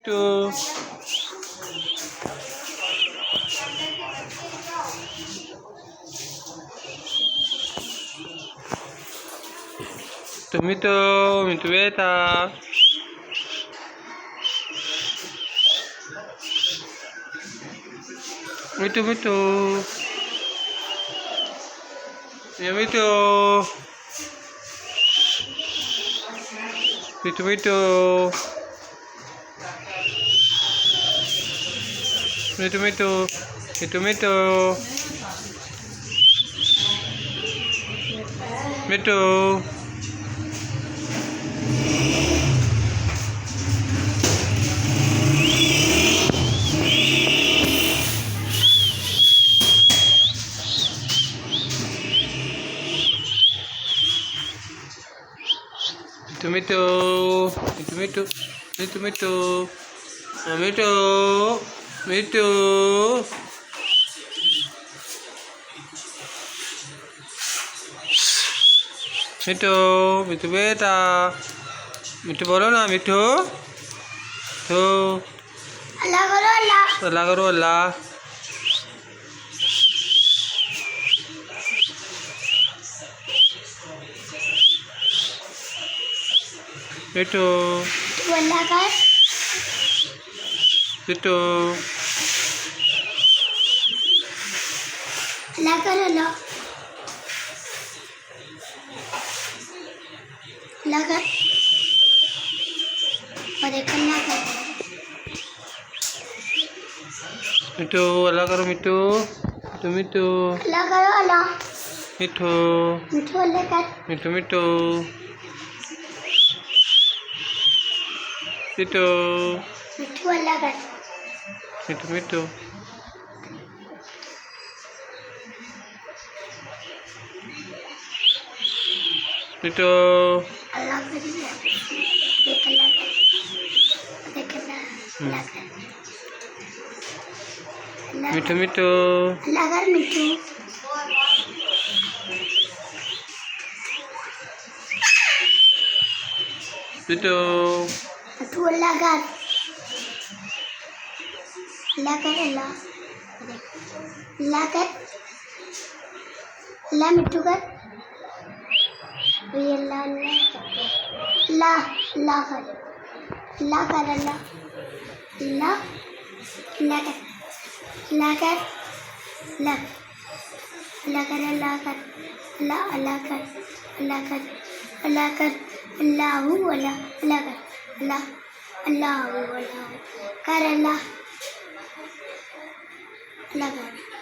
मिट्टू मिट्टू मिट्टू बेटा मिट्टू मिट्टू ये मिट्टू मिट्टू मिट्टू मिट्टू मिट्टू मिट्टू मिट्टू मिट्टू Tomato, tomato, tomato, tomato, tomato, मिट्टू मिट्टू बेटा मिट्टू बोलो ना मिट्टू तो अल्लाह करो अल्लाह अल्लाह करो अल्लाह मिट्टू तू अल्लाह कर मिट्टू अल्लाह कर अल्लाह अल्लाह कर और एक अल्लाह कर मिट्टू अल्लाह करो मिट्टू मिट्टू मिट्टू अल्लाह करो अल्लाह मिट्टू मिट्टू अल्लाह कर मिट्टू मिट्टू मिट्टू मिट्टू अल्लाह कर मिट्टू मिट्टू मिट्टू अल्लाह कर एक अल्लाह कर एक अल्लाह कर मिट्टू मिट्टू अल्लाह कर मिट्टू मिट्टू तू अल्लाह कर अल्लाह कर अल्लाह अल्लाह कर अल्लाह मिट्टू कर ये अल्लाह अल्लाह अल्लाह कर अल्लाह कर अल्लाह अल्लाह अल्लाह कर अल्लाह कर अल्लाह अल्लाह कर अल्लाह कर अल्लाह अल्लाह कर अल्लाह कर अल्लाह कर अल्लाहू अल्लाह अल्लाह कर अल्लाह अल्लाहू अल्लाह कर अल्लाह अल्लाह कर